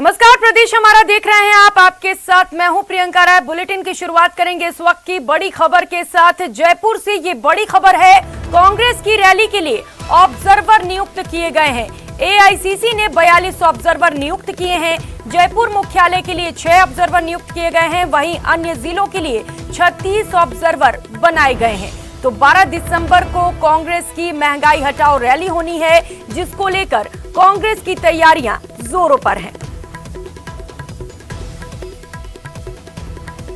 नमस्कार, प्रदेश हमारा देख रहे हैं आप। आपके साथ मैं हूं प्रियंका राय। बुलेटिन की शुरुआत करेंगे इस वक्त की बड़ी खबर के साथ। जयपुर से ये बड़ी खबर है, कांग्रेस की रैली के लिए ऑब्जर्वर नियुक्त किए गए हैं। एआईसीसी ने 42 ऑब्जर्वर नियुक्त किए हैं। जयपुर मुख्यालय के लिए 6 ऑब्जर्वर नियुक्त किए गए हैं, वहीं अन्य जिलों के लिए 36 ऑब्जर्वर बनाए गए हैं। तो 12 दिसंबर को कांग्रेस की महंगाई हटाओ रैली होनी है, जिसको लेकर कांग्रेस की तैयारियां जोरों पर हैं।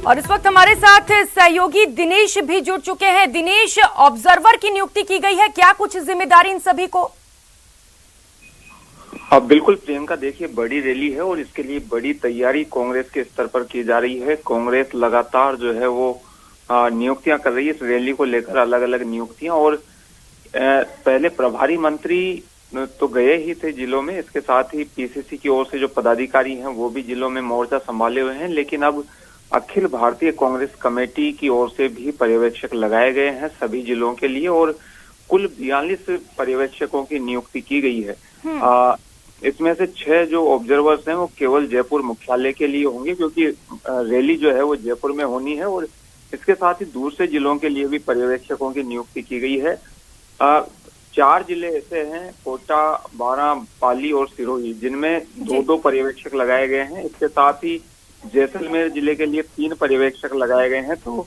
और इस वक्त हमारे साथ सहयोगी दिनेश भी जुड़ चुके हैं। दिनेश, ऑब्जर्वर की नियुक्ति की गई है, क्या कुछ जिम्मेदारी इन सभी को? अब बिल्कुल प्रियंका, देखिए बड़ी रैली है और इसके लिए बड़ी तैयारी कांग्रेस के स्तर पर की जा रही है। कांग्रेस लगातार जो है वो नियुक्तियां कर रही है इस रैली को लेकर, अलग अलग नियुक्तियां। और पहले प्रभारी मंत्री तो गए ही थे जिलों में, इसके साथ ही पीसीसी की ओर से जो पदाधिकारी हैं वो भी जिलों में मोर्चा संभाले हुए हैं। लेकिन अब अखिल भारतीय कांग्रेस कमेटी की ओर से भी पर्यवेक्षक लगाए गए हैं सभी जिलों के लिए, और कुल 42 पर्यवेक्षकों की नियुक्ति की गई है। इसमें से 6 जो ऑब्जर्वर्स हैं वो केवल जयपुर मुख्यालय के लिए होंगे, क्योंकि रैली जो है वो जयपुर में होनी है। और इसके साथ ही दूसरे जिलों के लिए भी पर्यवेक्षकों की नियुक्ति की गई है। 4 जिले ऐसे हैं, कोटा, बारां, पाली और सिरोही, जिनमें 2-2 पर्यवेक्षक लगाए गए हैं। इसके साथ ही जैसलमेर जिले के लिए 3 पर्यवेक्षक लगाए गए हैं। तो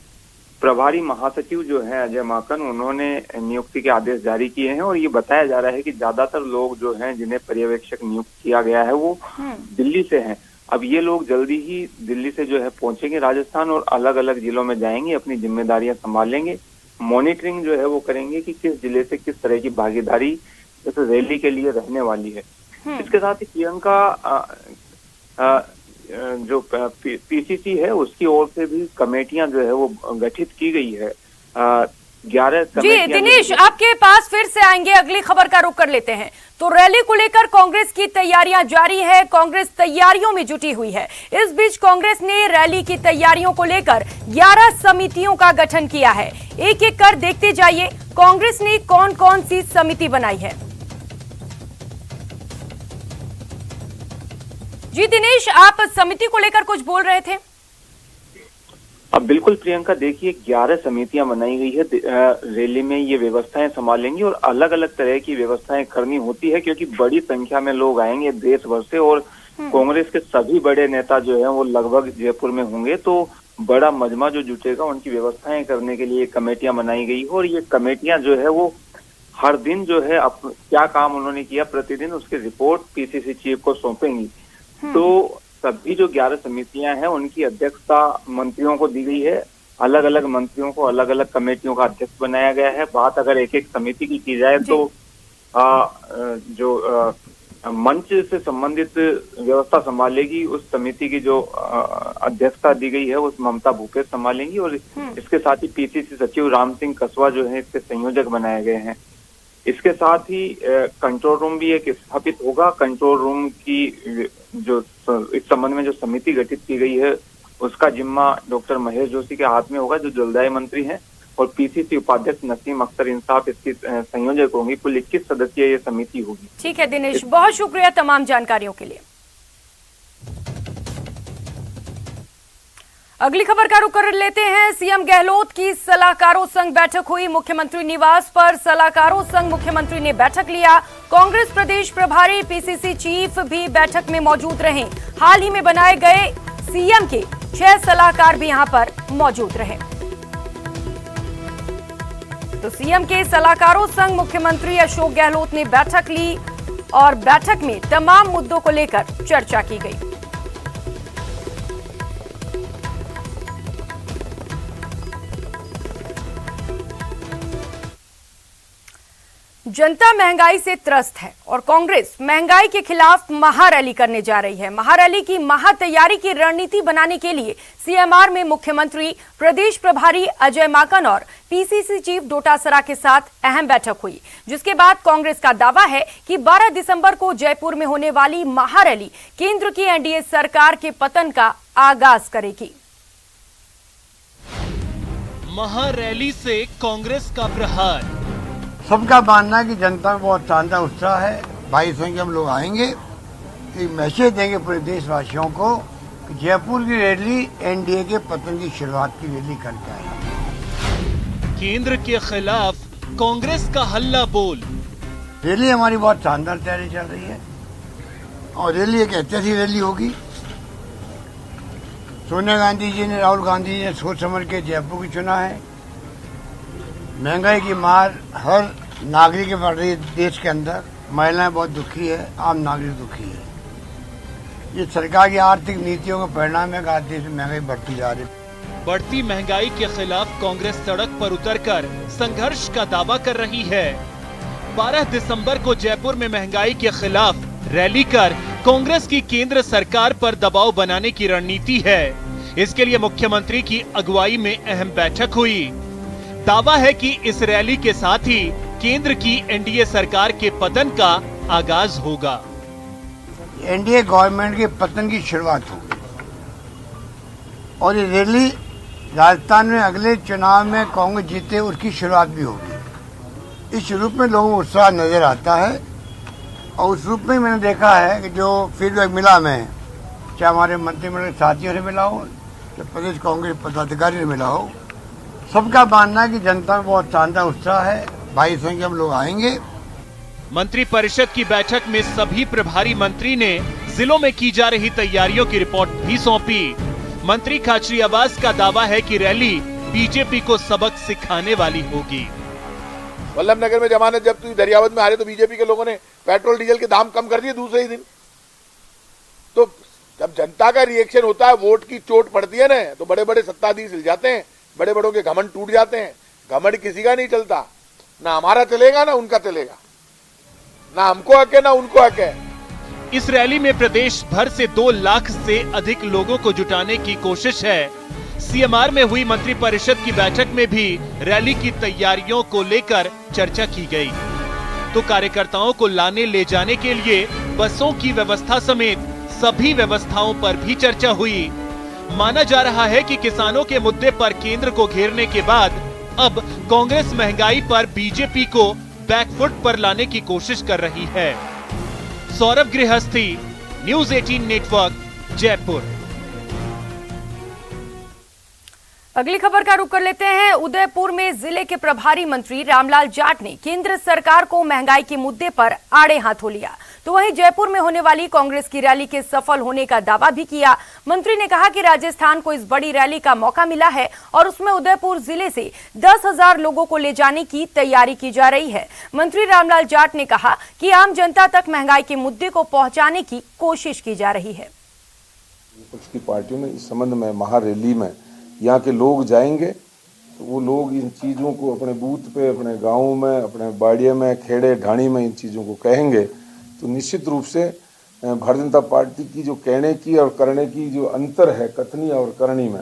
प्रभारी महासचिव जो है अजय माकन, उन्होंने नियुक्ति के आदेश जारी किए हैं। और ये बताया जा रहा है कि ज्यादातर लोग जो हैं जिन्हें पर्यवेक्षक नियुक्त किया गया है वो दिल्ली से हैं। अब ये लोग जल्दी ही दिल्ली से जो है पहुंचेंगे राजस्थान और अलग अलग जिलों में जाएंगे, अपनी जिम्मेदारियां संभालेंगे, मॉनिटरिंग जो है वो करेंगे कि किस जिले से किस तरह की भागीदारी इस रैली के लिए रहने वाली है। इसके साथ ही प्रियंका, जो पीसीसी है उसकी ओर से भी कमेटियां जो है वो गठित की गई है। 11 जी दिनेश, आपके पास फिर से आएंगे, अगली खबर का रुख कर लेते हैं। तो रैली को लेकर कांग्रेस की तैयारियां जारी है, कांग्रेस तैयारियों में जुटी हुई है। इस बीच कांग्रेस ने रैली की तैयारियों को लेकर 11 समितियों का गठन किया है। एक एक कर देखते जाइए, कांग्रेस ने कौन कौन सी समिति बनाई है। जी दिनेश, आप समिति को लेकर कुछ बोल रहे थे। अब बिल्कुल प्रियंका, देखिए 11 समितियां बनाई गई है। रैली में ये व्यवस्थाएं संभालेंगी और अलग अलग तरह की व्यवस्थाएं करनी होती है, क्योंकि बड़ी संख्या में लोग आएंगे देश भर से और कांग्रेस के सभी बड़े नेता जो हैं वो लगभग जयपुर में होंगे। तो बड़ा मजमा जो जुटेगा, उनकी व्यवस्थाएं करने के लिए कमेटियां बनाई गई है। और ये कमेटियां जो है वो हर दिन जो है क्या काम उन्होंने किया प्रतिदिन, उसकी रिपोर्ट पीसीसी चीफ को सौंपेंगी। तो सभी जो 11 समितियां हैं उनकी अध्यक्षता मंत्रियों को दी गई है। अलग अलग मंत्रियों को अलग अलग कमेटियों का अध्यक्ष बनाया गया है। बात अगर एक एक समिति की जाए तो जो मंच से संबंधित व्यवस्था संभालेगी, उस समिति की जो अध्यक्षता दी गई है उस ममता भूपेश संभालेंगी। और इसके साथ ही पीसीसी सचिव राम सिंह कसवा जो है इसके संयोजक बनाए गए हैं। इसके साथ ही कंट्रोल रूम भी एक स्थापित होगा। कंट्रोल रूम की जो इस संबंध में जो समिति गठित की गई है उसका जिम्मा डॉक्टर महेश जोशी के हाथ में होगा, जो जलदाय मंत्री हैं। और पीसीसी उपाध्यक्ष नसीम अख्तर इंसाफ इसकी संयोजक होंगी। कुल 21 सदस्यीय ये समिति होगी। ठीक है दिनेश, बहुत शुक्रिया तमाम जानकारियों के लिए। अगली खबर का रुख कर लेते हैं। सीएम गहलोत की सलाहकारों संग बैठक हुई। मुख्यमंत्री निवास पर सलाहकारों संग मुख्यमंत्री ने बैठक लिया। कांग्रेस प्रदेश प्रभारी पीसीसी चीफ भी बैठक में मौजूद रहे। हाल ही में बनाए गए सीएम के 6 सलाहकार भी यहां पर मौजूद रहे। तो सीएम के सलाहकारों संग मुख्यमंत्री अशोक गहलोत ने बैठक ली और बैठक में तमाम मुद्दों को लेकर चर्चा की गई। जनता महंगाई से त्रस्त है और कांग्रेस महंगाई के खिलाफ महारैली करने जा रही है। महारैली की महातैयारी की रणनीति बनाने के लिए सीएमआर में मुख्यमंत्री, प्रदेश प्रभारी अजय माकन और पीसीसी चीफ डोटासरा के साथ अहम बैठक हुई, जिसके बाद कांग्रेस का दावा है कि 12 दिसंबर को जयपुर में होने वाली महारैली केंद्र की एनडीए सरकार के पतन का आगाज करेगी। महारैली से कांग्रेस का प्रहार। सबका मानना है कि जनता में बहुत शानदार उत्साह है। 22 संख्या में लोग आएंगे। कि मैसेज देंगे पूरे देशवासियों को कि जयपुर की रैली एनडीए के पतन की शुरुआत की रैली करके आई। केंद्र के खिलाफ कांग्रेस का हल्ला बोल। रैली हमारी बहुत शानदार तैयारी चल रही है और रैली एक ऐतिहासिक रैली होगी। सोनिया गांधी जी ने, राहुल गांधी जी ने सोच समझ के जयपुर की चुना है। महंगाई की मार हर नागरिक पर पड़ रही है देश के अंदर। महिलाएं बहुत दुखी है, आम नागरिक दुखी है। ये सरकार की आर्थिक नीतियों का परिणाम है कि आज देश में महंगाई बढ़ती जा रही है। बढ़ती महंगाई के खिलाफ कांग्रेस सड़क पर उतरकर संघर्ष का दावा कर रही है। 12 दिसंबर को जयपुर में महंगाई के खिलाफ रैली कर कांग्रेस की केंद्र सरकार पर दबाव बनाने की रणनीति है। इसके लिए मुख्यमंत्री की अगुवाई में अहम बैठक हुई। दावा है कि इस रैली के साथ ही केंद्र की एनडीए सरकार के पतन का आगाज होगा। एनडीए गवर्नमेंट के पतन की शुरुआत होगी और ये रैली राजस्थान में अगले चुनाव में कांग्रेस जीते उसकी शुरुआत भी होगी। इस रूप में लोगों को उत्साह नजर आता है और उस रूप में मैंने देखा है कि जो फीडबैक मिला मैं, चाहे हमारे मंत्रिमंडल के साथियों से मिला हो, चाहे प्रदेश कांग्रेस पदाधिकारी से मिला हो, सबका मानना है कि जनता में बहुत शानदार उत्साह है। भारी संख्या में लोग आएंगे। मंत्री परिषद की बैठक में सभी प्रभारी मंत्री ने जिलों में की जा रही तैयारियों की रिपोर्ट भी सौंपी। मंत्री खाचरियावास का दावा है कि रैली बीजेपी को सबक सिखाने वाली होगी। वल्लभ नगर में जमानत जब तुम दरियावत में आ रहे तो बीजेपी के लोगों ने पेट्रोल डीजल के दाम कम कर दिए दूसरे ही दिन। तो जब जनता का रिएक्शन होता है, वोट की चोट पड़ती है ना, तो बड़े बड़े सत्ताधीश हिल जाते हैं, बड़े बड़ों के घमंड टूट जाते हैं। घमंड किसी का नहीं चलता, ना हमारा चलेगा ना उनका चलेगा, ना हमको हक है ना उनको हक है। इस रैली में प्रदेश भर से 2 लाख से अधिक लोगों को जुटाने की कोशिश है। सीएमआर में हुई मंत्री परिषद की बैठक में भी रैली की तैयारियों को लेकर चर्चा की गई। तो कार्यकर्ताओं को लाने ले जाने के लिए बसों की व्यवस्था समेत सभी व्यवस्थाओं पर भी चर्चा हुई। माना जा रहा है कि किसानों के मुद्दे पर केंद्र को घेरने के बाद अब कांग्रेस महंगाई पर बीजेपी को बैकफुट पर लाने की कोशिश कर रही है। सौरभ गृहस्थी, न्यूज़ 18 नेटवर्क, जयपुर। अगली खबर का रुख कर लेते हैं। उदयपुर में जिले के प्रभारी मंत्री रामलाल जाट ने केंद्र सरकार को महंगाई के मुद्दे पर आड़े हाथों लिया। तो वहीं जयपुर में होने वाली कांग्रेस की रैली के सफल होने का दावा भी किया। मंत्री ने कहा कि राजस्थान को इस बड़ी रैली का मौका मिला है और उसमें उदयपुर जिले से 10,000 लोगों को ले जाने की तैयारी की जा रही है। मंत्री रामलाल जाट ने कहा कि आम जनता तक महंगाई के मुद्दे को पहुंचाने की कोशिश की जा रही है। विपक्ष की पार्टियों ने इस संबंध में महारैली में यहाँ के लोग जाएंगे तो वो लोग इन चीज़ों को अपने बूथ पे, अपने गाँव में, अपने बाड़िया में, खेड़े ढाणी में इन चीज़ों को कहेंगे तो निश्चित रूप से भारतीय जनता पार्टी की जो कहने की और करने की जो अंतर है कथनी और करनी में,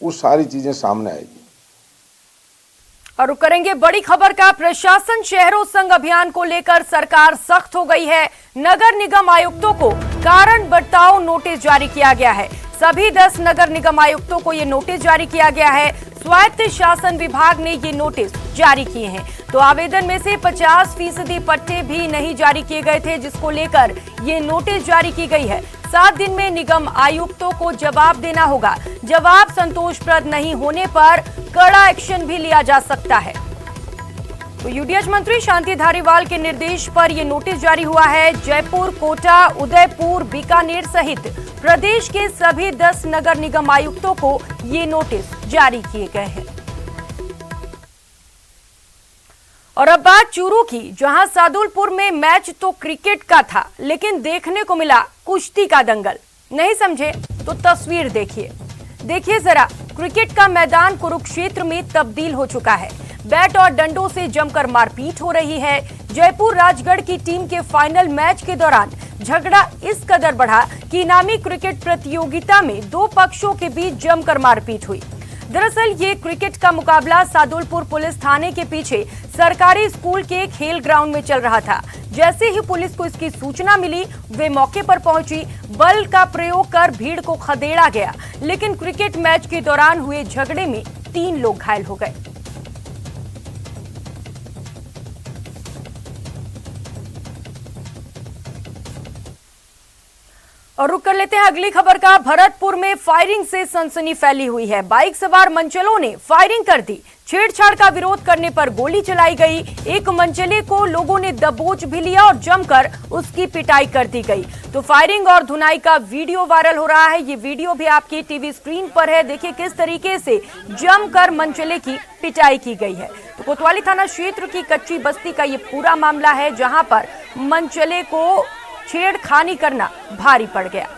वो सारी चीजें सामने आएगी। और रुक करेंगे बड़ी खबर का। प्रशासन शहरों संग अभियान को लेकर सरकार सख्त हो गई है। नगर निगम आयुक्तों को कारण बताओ नोटिस जारी किया गया है। सभी 10 नगर निगम आयुक्तों को ये नोटिस जारी किया गया है। स्वायत्त शासन विभाग ने ये नोटिस जारी किए हैं। तो आवेदन में से 50% पट्टे भी नहीं जारी किए गए थे, जिसको लेकर ये नोटिस जारी की गई है। 7 दिन में निगम आयुक्तों को जवाब देना होगा। जवाब संतोषप्रद नहीं होने पर कड़ा एक्शन भी लिया जा सकता है। तो यूडीएच मंत्री शांति धारीवाल के निर्देश पर यह नोटिस जारी हुआ है। जयपुर, कोटा, उदयपुर, बीकानेर सहित प्रदेश के सभी 10 नगर निगम आयुक्तों को ये नोटिस जारी किए गए हैं। और अब बात चूरू की, जहां सादुलपुर में मैच तो क्रिकेट का था, लेकिन देखने को मिला कुश्ती का दंगल। नहीं समझे तो तस्वीर देखिए जरा। क्रिकेट का मैदान कुरुक्षेत्र में तब्दील हो चुका है। बैट और डंडों से जमकर मारपीट हो रही है। जयपुर राजगढ़ की टीम के फाइनल मैच के दौरान झगड़ा इस कदर बढ़ा कि इनामी क्रिकेट प्रतियोगिता में 2 पक्षों के बीच जमकर मारपीट हुई। दरअसल ये क्रिकेट का मुकाबला सादुलपुर पुलिस थाने के पीछे सरकारी स्कूल के खेल ग्राउंड में चल रहा था। जैसे ही पुलिस को इसकी सूचना मिली, वे मौके पर पहुंची। बल का प्रयोग कर भीड़ को खदेड़ा गया, लेकिन क्रिकेट मैच के दौरान हुए झगड़े में 3 लोग घायल हो गए। और रुक कर लेते हैं अगली खबर का। भरतपुर में फायरिंग से सनसनी फैली हुई है। बाइक सवार मंचलों ने फायरिंग कर दी। छेड़छाड़ का विरोध करने पर गोली चलाई गई। एक मंचले को लोगों ने दबोच भी लिया और जमकर उसकी पिटाई कर दी गई। तो फायरिंग और धुनाई का वीडियो वायरल हो रहा है। ये वीडियो भी आपकी टीवी स्क्रीन पर है। देखिए किस तरीके से जमकर मंचले की पिटाई की गई है। तो कोतवाली थाना क्षेत्र की कच्ची बस्ती का ये पूरा मामला है, जहां पर मंचले को छेड़खानी करना भारी पड़ गया।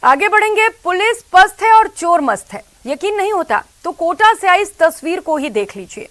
आगे बढ़ेंगे। पुलिस पस्त है और चोर मस्त है। यकीन नहीं होता तो कोटा से आई इस तस्वीर को ही देख लीजिए।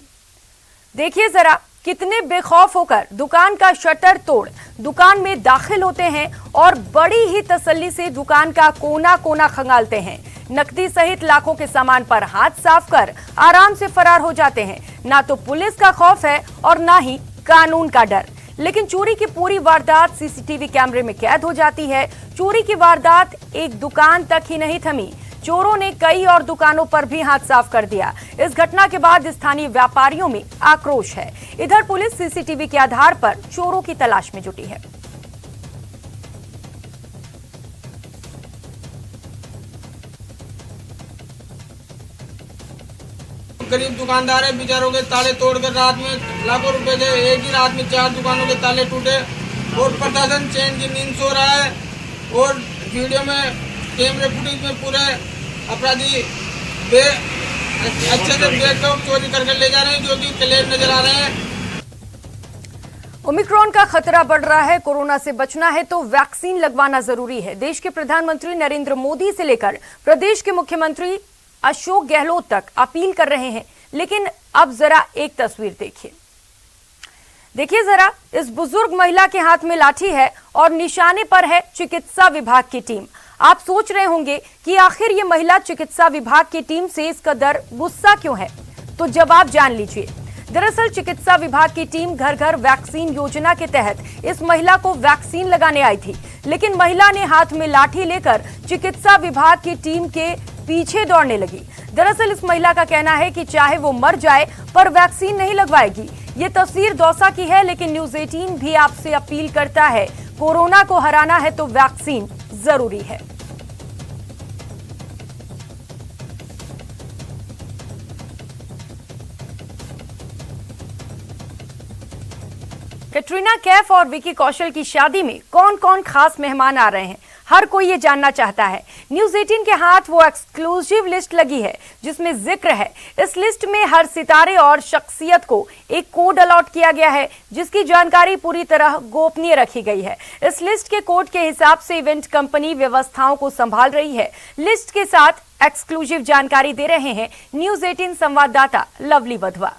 देखिए जरा कितने बेखौफ होकर दुकान का शटर तोड़ दुकान में दाखिल होते हैं और बड़ी ही तसल्ली से दुकान का कोना कोना खंगालते हैं। नकदी सहित लाखों के सामान पर हाथ साफ कर आराम से फरार हो जाते हैं। ना तो पुलिस का खौफ है और ना ही कानून का डर। लेकिन चोरी की पूरी वारदात सीसीटीवी कैमरे में कैद हो जाती है। चोरी की वारदात एक दुकान तक ही नहीं थमी, चोरों ने कई और दुकानों पर भी हाथ साफ कर दिया। इस घटना के बाद स्थानीय व्यापारियों में आक्रोश है। इधर पुलिस सीसीटीवी के आधार पर चोरों की तलाश में जुटी है। गरीब दुकानदार है, बेचारों के ताले तोड़कर रात में लाखों रुपए थे। एक ही रात में 4 दुकानों के ताले टूटे और प्रशासन चैन की नींद सो रहा है। और वीडियो में कैमरे फुटेज में पूरे अपराधी अच्छे से बेखौफ चोरी करके ले जा रहे हैं, जो कि क्लियर नजर आ रहे हैं। ओमिक्रॉन का खतरा बढ़ रहा है। कोरोना से बचना है तो वैक्सीन लगवाना जरूरी है। देश के प्रधानमंत्री नरेंद्र मोदी से लेकर प्रदेश के मुख्यमंत्री अशोक गहलोत तक अपील कर रहे हैं। लेकिन अब जरा एक तस्वीर देखिए जरा, इस बुजुर्ग महिला के हाथ में लाठी है और निशाने पर है चिकित्सा विभाग की टीम। आप सोच रहे होंगे कि आखिर ये महिला चिकित्सा विभाग की टीम से इस कदर गुस्सा क्यों है, तो जवाब जान लीजिए। दरअसल चिकित्सा विभाग की टीम घर घर वैक्सीन योजना के तहत इस महिला को वैक्सीन लगाने आई थी, लेकिन महिला ने हाथ में लाठी लेकर चिकित्सा विभाग की टीम के पीछे दौड़ने लगी। दरअसल इस महिला का कहना है कि चाहे वो मर जाए पर वैक्सीन नहीं लगवाएगी। ये तस्वीर दौसा की है, लेकिन न्यूज़ 18 भी आपसे अपील करता है, कोरोना को हराना है तो वैक्सीन जरूरी है। कैटरीना कैफ और विकी कौशल की शादी में कौन कौन खास मेहमान आ रहे हैं, हर कोई ये जानना चाहता है। न्यूज़ 18 के हाथ वो एक्सक्लूसिव लिस्ट लगी है जिसमें जिक्र है। इस लिस्ट में हर सितारे और शख्सियत को एक कोड अलॉट किया गया है, जिसकी जानकारी पूरी तरह गोपनीय रखी गई है। इस लिस्ट के कोड के हिसाब से इवेंट कंपनी व्यवस्थाओं को संभाल रही है। लिस्ट के साथ एक्सक्लूसिव जानकारी दे रहे हैं न्यूज़ 18 संवाददाता लवली वधवा।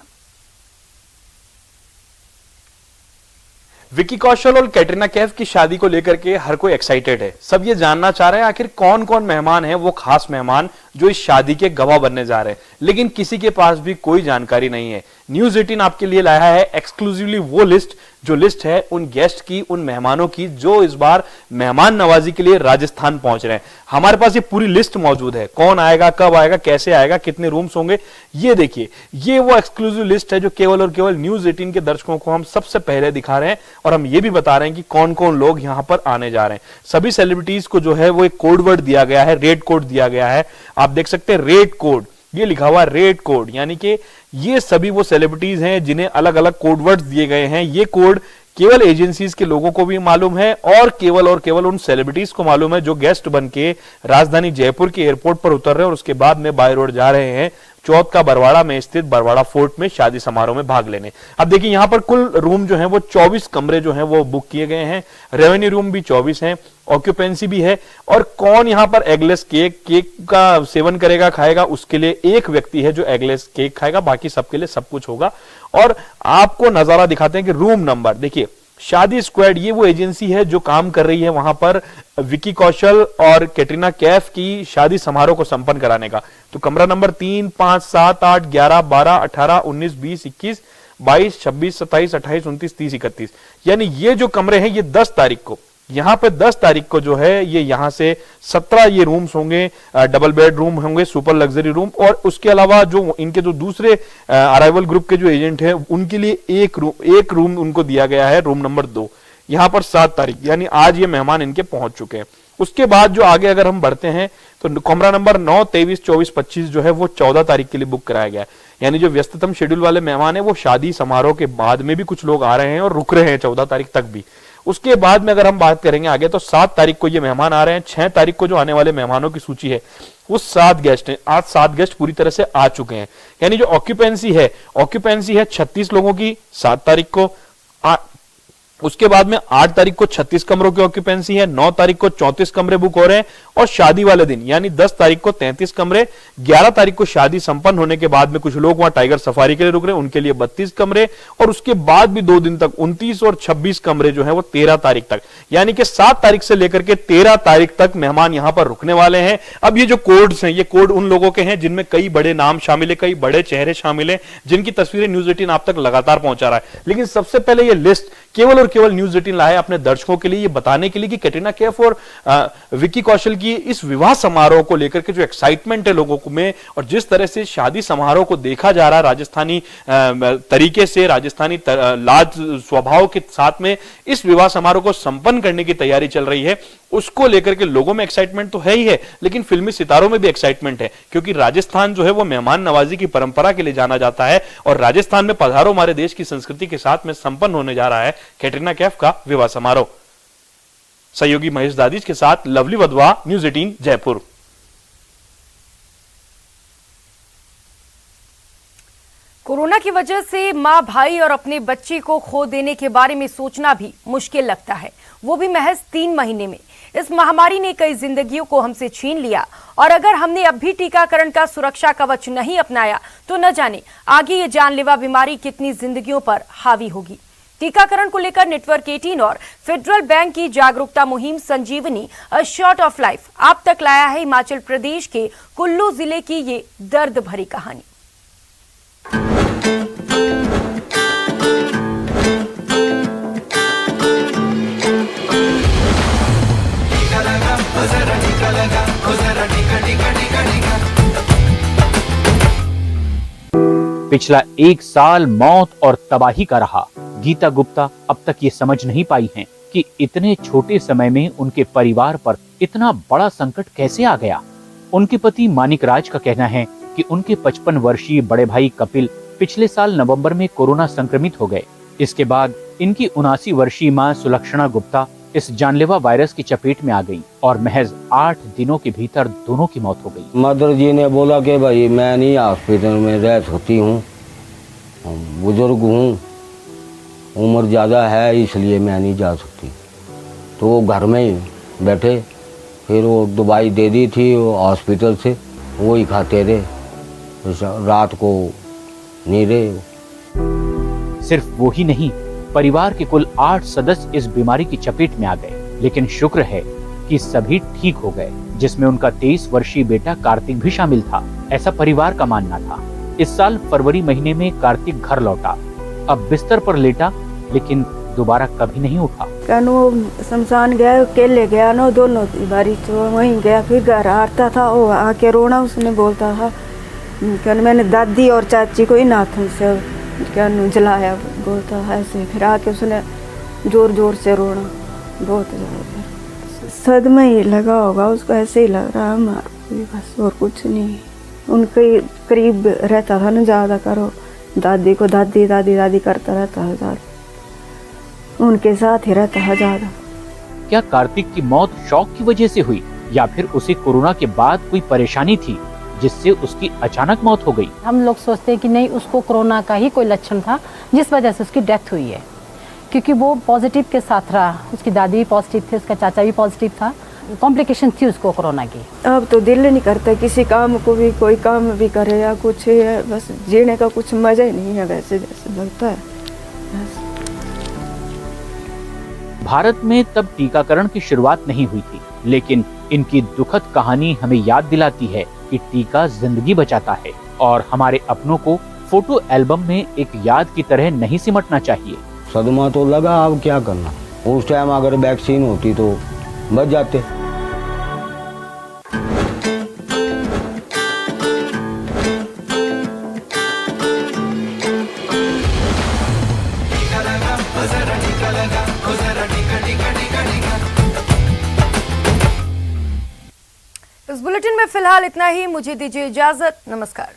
विकी कौशल और कैटरीना कैफ की शादी को लेकर के हर कोई एक्साइटेड है। सब ये जानना चाह रहे हैं आखिर कौन कौन मेहमान हैं, वो खास मेहमान जो इस शादी के गवाह बनने जा रहे हैं, लेकिन किसी के पास भी कोई जानकारी नहीं है। न्यूज़ 18 आपके लिए लाया है एक्सक्लूसिवली वो लिस्ट, जो लिस्ट है उन गेस्ट की, उन मेहमानों की जो इस बार मेहमान नवाजी के लिए राजस्थान पहुंच रहे हैं। हमारे पास ये पूरी लिस्ट मौजूद है, कौन आएगा, कब आएगा, कैसे आएगा, कितने रूम्स होंगे। ये देखिए, ये वो एक्सक्लूसिव लिस्ट है जो केवल और केवल न्यूज़ 18 के दर्शकों को हम सबसे पहले दिखा रहे हैं, और हम ये भी बता रहे हैं कि कौन कौन लोग यहां पर आने जा रहे हैं। सभी सेलिब्रिटीज को जो है वो एक कोड वर्ड दिया गया है, रेड कोड दिया गया है। आप देख सकते हैं रेड कोड, ये लिखा हुआ रेड कोड, यानी कि ये सभी वो सेलिब्रिटीज हैं जिन्हें अलग अलग कोड वर्ड्स दिए गए हैं। ये कोड केवल एजेंसीज के लोगों को भी मालूम है और केवल उन सेलिब्रिटीज को मालूम है जो गेस्ट बन के राजधानी जयपुर के एयरपोर्ट पर उतर रहे हैं और उसके बाद में बाय रोड जा रहे हैं चौथ का बरवाड़ा में स्थित बरवाड़ा फोर्ट में शादी समारोह में भाग लेने। अब देखिए यहाँ पर कुल रूम जो है वो 24 कमरे जो हैं वो बुक किए गए हैं। रेवेन्यू रूम भी 24 हैं, ऑक्यूपेंसी भी है। और कौन यहाँ पर एगलेस केक का सेवन करेगा, खाएगा, उसके लिए एक व्यक्ति है जो एगलेस केक खाएगा, बाकी सबके लिए सब कुछ होगा। और आपको नजारा दिखाते हैं कि रूम नंबर देखिए, शादी स्क्वाड ये वो एजेंसी है जो काम कर रही है वहां पर विकी कौशल और कैटरीना कैफ की शादी समारोह को संपन्न कराने का। तो कमरा नंबर 3, 5, 7, 8, 11, 12, 18, 19, 20, 21, 22, 26, 27, 28, 29, 30, 31, यानी ये जो कमरे हैं ये 10 तारीख को यहाँ पे 10 तारीख को जो है ये यहाँ से 17 ये रूम्स होंगे, डबल बेड रूम होंगे, सुपर लग्जरी रूम, और उसके अलावा जो इनके जो दूसरे अराइवल ग्रुप के जो एजेंट हैं उनके लिए एक रूम उनको दिया गया है, रूम नंबर 2। यहाँ पर 7 तारीख यानी आज ये मेहमान इनके पहुंच चुके हैं। उसके बाद जो आगे अगर हम बढ़ते हैं तो कमरा नंबर 9, 23, 24, 25 जो है वो 14 तारीख के लिए बुक कराया गया है। यानी जो व्यस्ततम शेड्यूल वाले मेहमान है वो शादी समारोह के बाद में भी कुछ लोग आ रहे हैं और रुक रहे हैं 14 तारीख तक भी। उसके बाद में अगर हम बात करेंगे आगे तो 7 तारीख को ये मेहमान आ रहे हैं। 6 तारीख को जो आने वाले मेहमानों की सूची है वो 7 गेस्ट हैं। आज 7 गेस्ट पूरी तरह से आ चुके हैं। यानी जो ऑक्यूपेंसी है 36 लोगों की 7 तारीख को। उसके बाद में 8 तारीख को 36 कमरों की ऑक्यूपेंसी है, 9 तारीख को 34 कमरे बुक हो रहे हैं, और शादी वाले दिन यानी 10 तारीख को 33 कमरे, 11 तारीख को शादी संपन्न होने के बाद में कुछ लोग वहां टाइगर सफारी के लिए रुक रहे हैं, उनके लिए 32 कमरे, और उसके बाद भी 2 दिन तक 29 और 26 कमरे जो है वो 13 तारीख तक, यानी कि 7 तारीख से लेकर के 13 तारीख तक मेहमान यहां पर रुकने वाले हैं। अब ये जो कोड्स हैं, ये कोड उन लोगों के हैं जिनमें कई बड़े नाम शामिल है, कई बड़े चेहरे शामिल है, जिनकी तस्वीरें न्यूज 18 आप तक लगातार पहुंचा रहा है। लेकिन सबसे पहले ये लिस्ट केवल और केवल न्यूज 18 लाया है अपने दर्शकों के लिए, ये बताने के लिए कि कैटरीना कैफ और विक्की कौशल की इस विवाह समारोह को लेकर के जो एक्साइटमेंट है लोगों में, और जिस तरह से शादी समारोह को देखा जा रहा है राजस्थानी तरीके से, राजस्थानी लाज स्वभाव के साथ में इस विवाह समारोह को संपन्न करने की तैयारी चल रही है, उसको लेकर के लोगों में एक्साइटमेंट तो है ही है, लेकिन फिल्मी सितारों में भी एक्साइटमेंट है, क्योंकि राजस्थान जो है वो मेहमान नवाजी की परंपरा के लिए जाना जाता है, और राजस्थान में पधारो हमारे देश की संस्कृति के साथ में संपन्न होने जा रहा है कैटरीना कैफ का विवाह समारोह। सहयोगी महेश दादीज के साथ lovely Wadhwa, news 18 Jaipur. Corona की वजह से मां, भाई और अपने बच्ची को खो देने के बारे में सोचना भी मुश्किल लगता है, वो भी महज 3 महीने में। इस महामारी ने कई जिंदगियों को हमसे छीन लिया, और अगर हमने अब भी टीकाकरण का सुरक्षा कवच नहीं अपनाया तो न जाने आगे ये जानलेवा बीमारी कितनी जिंदगियों पर हावी होगी। टीकाकरण को लेकर नेटवर्क 18 और फेडरल बैंक की जागरूकता मुहिम संजीवनी अ शॉट ऑफ लाइफ आप तक लाया है हिमाचल प्रदेश के कुल्लू जिले की ये दर्द भरी कहानी। पिछला 1 साल मौत और तबाही का रहा। गीता गुप्ता अब तक ये समझ नहीं पाई हैं कि इतने छोटे समय में उनके परिवार पर इतना बड़ा संकट कैसे आ गया। उनके पति मानिक राज का कहना है कि उनके 55 वर्षीय बड़े भाई कपिल पिछले साल नवंबर में कोरोना संक्रमित हो गए। इसके बाद इनकी 79 वर्षीय मां सुलक्षणा गुप्ता इस जानलेवा वायरस की चपेट में आ गई, और महज 8 दिनों के भीतर दोनों की मौत हो गई। मदर जी ने बोला कि भाई मैं नहीं हॉस्पिटल में रह सकती हूँ, बुजुर्ग हूँ, उम्र ज़्यादा है, इसलिए मैं नहीं जा सकती। तो वो घर में ही बैठे, फिर वो दवाई दे दी थी वो हॉस्पिटल से, वो ही खाते रहे, रात को नहीं रहे। सिर्फ वो ही नहीं, परिवार के कुल 8 सदस्य इस बीमारी की चपेट में आ गए, लेकिन शुक्र है कि सभी ठीक हो गए, जिसमें उनका 23 वर्षीय बेटा कार्तिक भी शामिल था, ऐसा परिवार का मानना था। इस साल फरवरी महीने में कार्तिक घर लौटा, अब बिस्तर पर लेटा, लेकिन दोबारा कभी नहीं उठा। शमशान गया, अकेले गया ना, दोनों बारी तो वहीं गया, फिर घर आता था, वो आके रोना, उसने बोलता था मैंने दादी और चाची को इन हाथों से क्या जलाया, बोलता है ऐसे। फिर आके उसने जोर जोर से रोना, बहुत ज़्यादा सदमा ही लगा होगा उसको, ऐसे ही लग रहा है बस, और कुछ नहीं। उनके करीब रहता था ना ज़्यादा करो, दादी को दादी दादी दादी करता रहता है ज़्यादा, उनके साथ ही रहता है ज़्यादा। क्या कार्तिक की मौत शौक की वजह से हुई, या फिर उसे कोरोना के बाद कोई परेशानी थी जिससे उसकी अचानक मौत हो गई? हम लोग सोचते हैं कि नहीं, उसको कोरोना का ही कोई लक्षण था जिस वजह से उसकी डेथ हुई है, क्योंकि वो पॉजिटिव के साथ रहा। उसकी दादी भी पॉजिटिव थी, उसका चाचा भी पॉजिटिव था, कॉम्प्लिकेशन थी उसको कोरोना की। अब तो दिल नहीं करता किसी काम को भी, कोई काम भी करे या कुछ है, बस जीने का कुछ मजा ही नहीं है, वैसे जैसे लगता है। भारत में तब टीकाकरण की शुरुआत नहीं हुई थी, लेकिन इनकी दुखद कहानी हमें याद दिलाती है कि टीका जिंदगी बचाता है, और हमारे अपनों को फोटो एल्बम में एक याद की तरह नहीं सिमटना चाहिए। सदमा तो लगा, अब क्या करना, उस टाइम अगर वैक्सीन होती तो बच जाते। इस बुलेटिन में फिलहाल इतना ही। मुझे दीजिए इजाजत। नमस्कार।